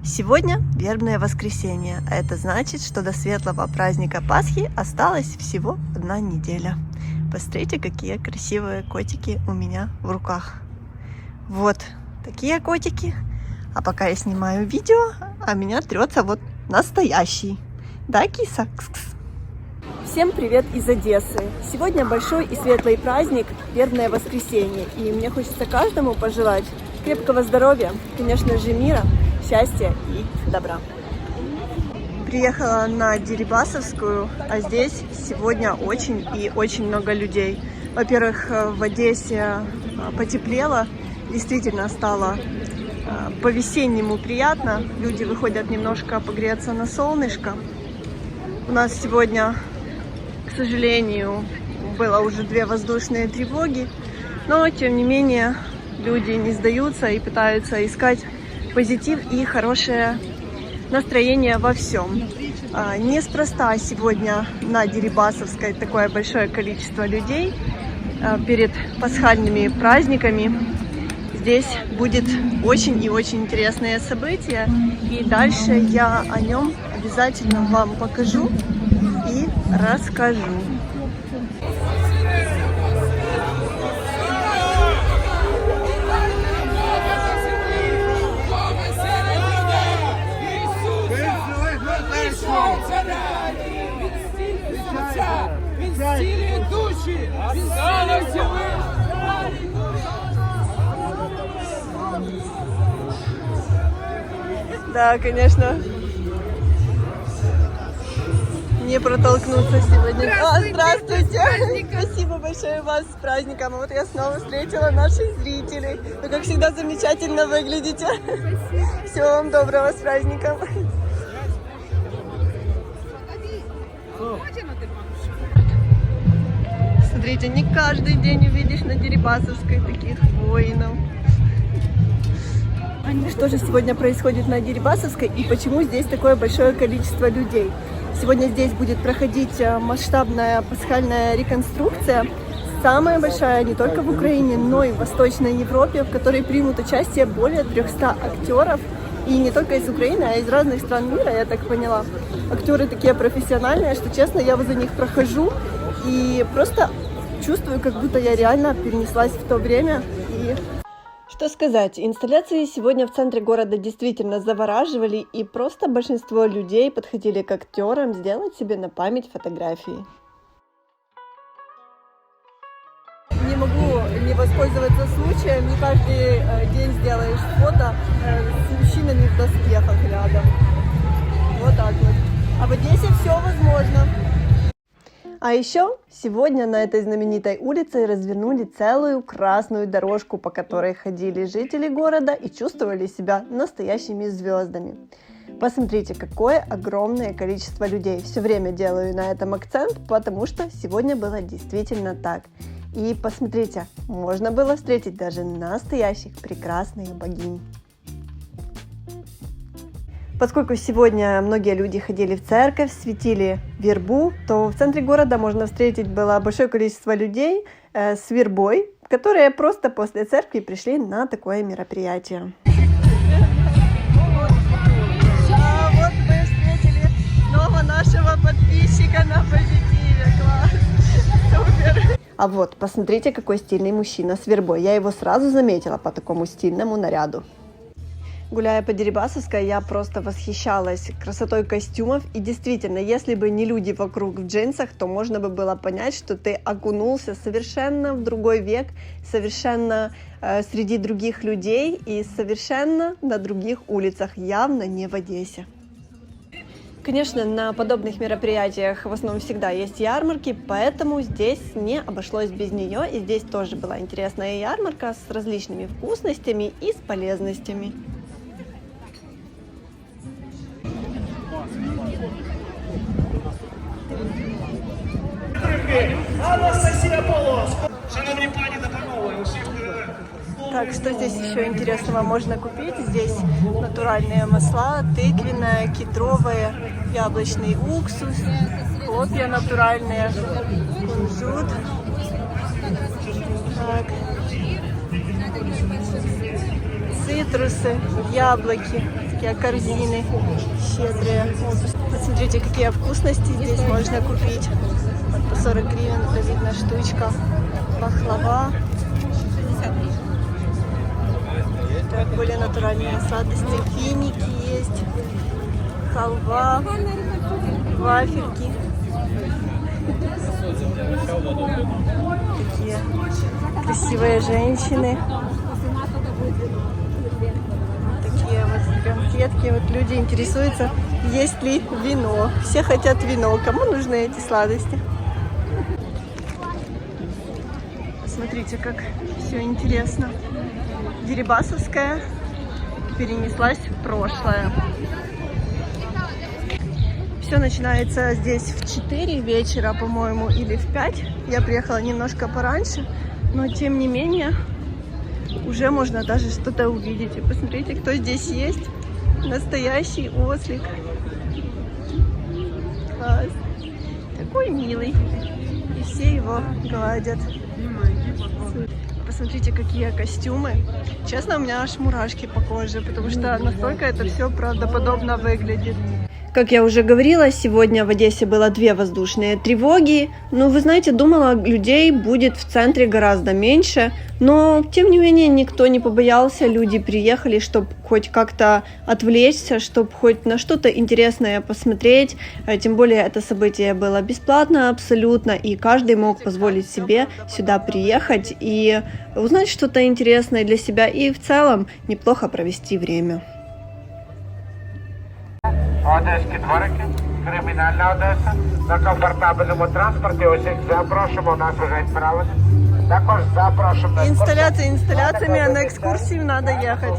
Сегодня вербное воскресенье, а это значит, что до светлого праздника Пасхи осталась всего одна неделя. Посмотрите, какие красивые котики у меня в руках. Вот такие котики. А пока я снимаю видео, а меня трется вот настоящий. Да, киса? Кс-кс. Всем привет из Одессы! Сегодня большой и светлый праздник, вербное воскресенье. И мне хочется каждому пожелать крепкого здоровья, конечно же, мира, счастья и добра. Приехала на Дерибасовскую, а здесь сегодня очень и очень много людей. Во-первых, в Одессе потеплело, действительно стало по-весеннему приятно. Люди выходят немножко погреться на солнышко. У нас сегодня, к сожалению, было уже 2 воздушные тревоги, но тем не менее люди не сдаются и пытаются искать позитив и хорошее настроение во всем. Неспроста сегодня на Дерибасовской такое большое количество людей перед пасхальными праздниками. Здесь будет очень и очень интересное событие, и дальше я о нем обязательно вам покажу и расскажу. Да, конечно, не протолкнуться сегодня. Здравствуйте! Спасибо большое вас с праздником. Вот я снова встретила наших зрителей. Вы, как всегда, замечательно выглядите. Всего вам доброго с праздником. Смотрите, не каждый день увидишь на Дерибасовской таких воинов. Что же сегодня происходит на Дерибасовской и почему здесь такое большое количество людей? Сегодня здесь будет проходить масштабная пасхальная реконструкция, самая большая не только в Украине, но и в Восточной Европе, в которой примут участие более 300 актеров. И не только из Украины, а из разных стран мира, я так поняла. Актеры такие профессиональные, что, честно, я возле них прохожу и просто чувствую, как будто я реально перенеслась в то время. И что сказать, инсталляции сегодня в центре города действительно завораживали, и просто большинство людей подходили к актерам сделать себе на память фотографии. Не могу не воспользоваться случаем, не каждый день сделаешь фото с мужчинами в доспехах рядом. Вот так вот. А в Одессе все возможно. А еще сегодня на этой знаменитой улице развернули целую красную дорожку, по которой ходили жители города и чувствовали себя настоящими звездами. Посмотрите, какое огромное количество людей. Все время делаю на этом акцент, потому что сегодня было действительно так. И посмотрите, можно было встретить даже настоящих прекрасных богинь. Поскольку сегодня многие люди ходили в церковь, светили вербу, то в центре города можно встретить было большое количество людей с вербой, которые просто после церкви пришли на такое мероприятие. Вот мы встретили снова нашего подписчика на позитиве. Класс! Супер! А вот, посмотрите, какой стильный мужчина с вербой. Я его сразу заметила по такому стильному наряду. Гуляя по Дерибасовской, я просто восхищалась красотой костюмов. И действительно, если бы не люди вокруг в джинсах, то можно бы было понять, что ты окунулся совершенно в другой век, совершенно среди других людей и совершенно на других улицах, явно не в Одессе. Конечно, на подобных мероприятиях в основном всегда есть ярмарки, поэтому здесь не обошлось без нее. И здесь тоже была интересная ярмарка с различными вкусностями и с полезностями. Так, что здесь еще интересного можно купить? Здесь натуральные масла, тыквенное, кедровое, яблочный уксус, хлопья натуральные, кунжут. Так. Цитрусы, яблоки, такие корзины щедрые. Посмотрите, какие вкусности здесь можно купить. Вот по 40 гривен, это видно штучка. Пахлава. Так, более натуральные сладости. Финики есть. Халва. Вафельки. Такие красивые женщины. Такие вот конфетки. Вот люди интересуются, есть ли вино. Все хотят вино. Кому нужны эти сладости? Смотрите, как все интересно. Дерибасовская перенеслась в прошлое. Все начинается здесь в 4 вечера, по-моему, или в 5. Я приехала немножко пораньше, но тем не менее уже можно даже что-то увидеть. И посмотрите, кто здесь есть. Настоящий ослик. Класс. Такой милый. И все его гладят. Посмотрите, какие костюмы. Честно, у меня аж мурашки по коже, потому что настолько это все правдоподобно выглядит. Как я уже говорила, сегодня в Одессе было 2 воздушные тревоги. Ну, вы знаете, думала, людей будет в центре гораздо меньше. Но, тем не менее, никто не побоялся. Люди приехали, чтобы хоть как-то отвлечься, чтобы хоть на что-то интересное посмотреть. Тем более, это событие было бесплатно абсолютно. И каждый мог позволить себе сюда приехать и узнать что-то интересное для себя. И в целом неплохо провести время. Одеські дворики, кримінальна Одеса. На комфортабельному транспорті усіх запрошуємо, у нас вже відправлені. Також запрошуємо на Инсталляциями, а на экскурсию надо ехать.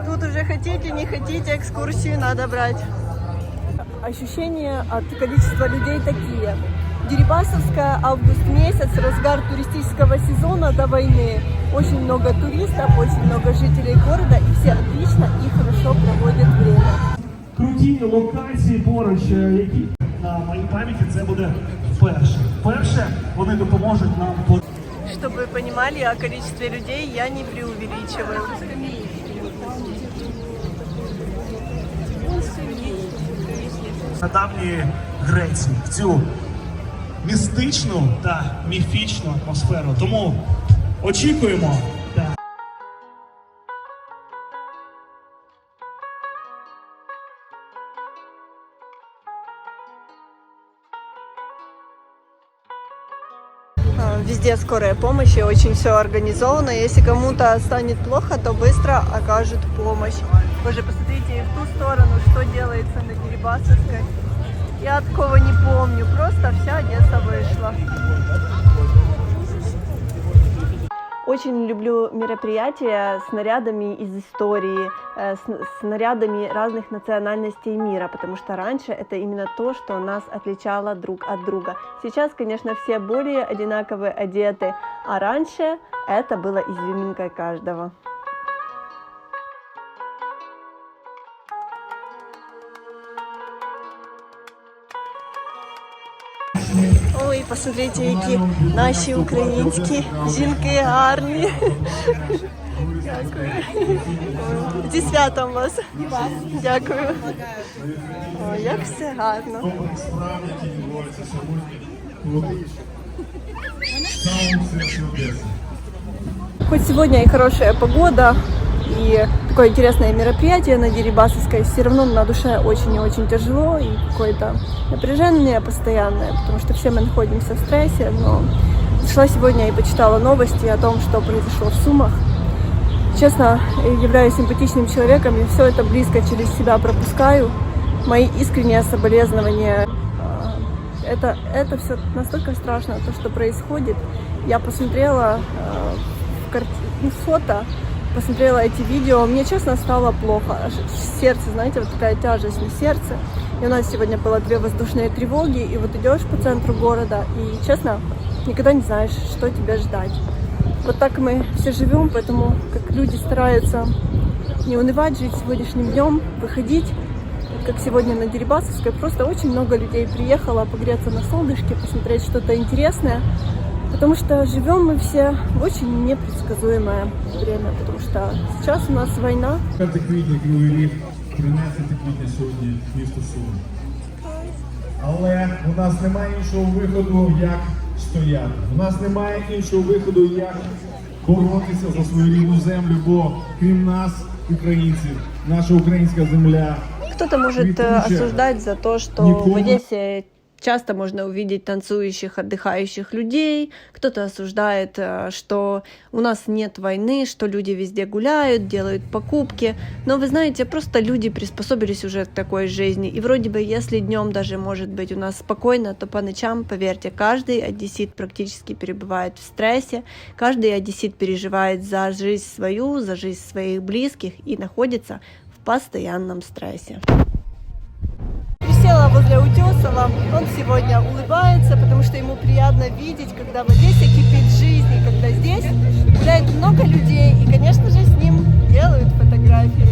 Тут уже хотите, не хотите, экскурсию надо брать. Ощущения от количества людей такие. Дерибасовская, август месяц, разгар туристического сезона до войны. Очень много туристов, очень много жителей города, и все отлично и хорошо проводят время. Круті локації поруч, які на моїй пам'яті це буде вперше. Вперше вони допоможуть нам по... Чтобы вы понимали, о количестве людей я не преувеличиваю. На давньої Греції, в цю містичну та міфічну атмосферу. Тому очікуємо. Везде скорая помощь и очень все организовано. Если кому-то станет плохо, то быстро окажут помощь. Боже, посмотрите, в ту сторону, что делается на Дерибасовской. Я такого не помню, просто вся Одесса вышла. Очень люблю мероприятия с нарядами из истории, с нарядами разных национальностей мира, потому что раньше это именно то, что нас отличало друг от друга. Сейчас, конечно, все более одинаково одеты, а раньше это было изюминкой каждого. Ой, посмотрите, які наші українські жінки гарні. Дякую. Зі святом вас. Дякую. Ой, як все гарно. Хоть сегодня и хорошая погода, и такое интересное мероприятие на Дерибасовской, все равно на душе очень и очень тяжело, и какое-то напряжение постоянное, потому что все мы находимся в стрессе, но зашла сегодня и почитала новости о том, что произошло в Сумах. Честно, являюсь симпатичным человеком, я все это близко через себя пропускаю. Мои искренние соболезнования. Это все настолько страшно, то, что происходит. Я посмотрела фото, посмотрела эти видео, мне, честно, стало плохо. Сердце, знаете, вот такая тяжесть на сердце. И у нас сегодня было 2 воздушные тревоги, и вот идешь по центру города, и, честно, никогда не знаешь, что тебя ждать. Вот так мы все живем, поэтому как люди стараются не унывать, жить сегодняшним днем, выходить. Как сегодня на Дерибасовской, просто очень много людей приехало погреться на солнышке, посмотреть что-то интересное. Потому что живем мы все в очень непредсказуемое время, потому что сейчас у нас война. 13 квітня сьогодні місто Суми. Але у нас немає іншого виходу, як стояти. У нас немає іншого виходу, як боротися за свою рідну землю, бо крім нас, українців, наша українська земля. Кто-то может осуждать за то, что в Одессе часто можно увидеть танцующих, отдыхающих людей. Кто-то осуждает, что у нас нет войны, что люди везде гуляют, делают покупки. Но вы знаете, просто люди приспособились уже к такой жизни. И вроде бы, если днем даже может быть у нас спокойно, то по ночам, поверьте, каждый одессит практически перебывает в стрессе. Каждый одессит переживает за жизнь свою, за жизнь своих близких и находится в постоянном стрессе. Присела возле Утесова, он сегодня улыбается, потому что ему приятно видеть, когда в Одессе кипит жизнь, и когда здесь гуляет много людей, и, конечно же, с ним делают фотографии.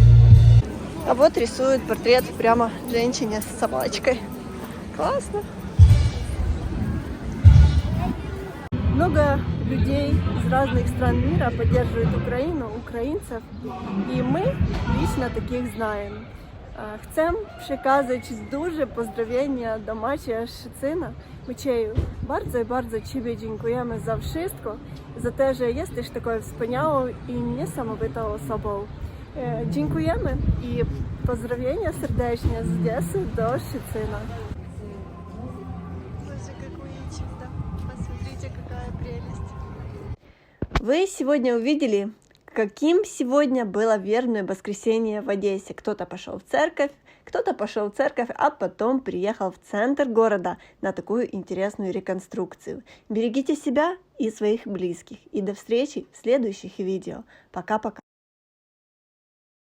А вот рисуют портрет прямо женщине с собачкой. Классно! Много людей из разных стран мира поддерживают Украину, українців, і ми лично таких знаємо. Chcę przekazać duże pozdrowienia do Macieja Szycyna. Macieju, bardzo Ciebie dziękujemy za wszystko, za to, że jesteś taką wspaniałą i niesamowitą osobą. Dziękujemy i pozdrowienia serdecznie z Odessy do Szycyna. Посмотрите, какая прелесть. Вы сегодня увидели, каким сегодня было вербное воскресенье в Одессе. Кто-то пошел в церковь, а потом приехал в центр города на такую интересную реконструкцию. Берегите себя и своих близких. И до встречи в следующих видео. Пока-пока.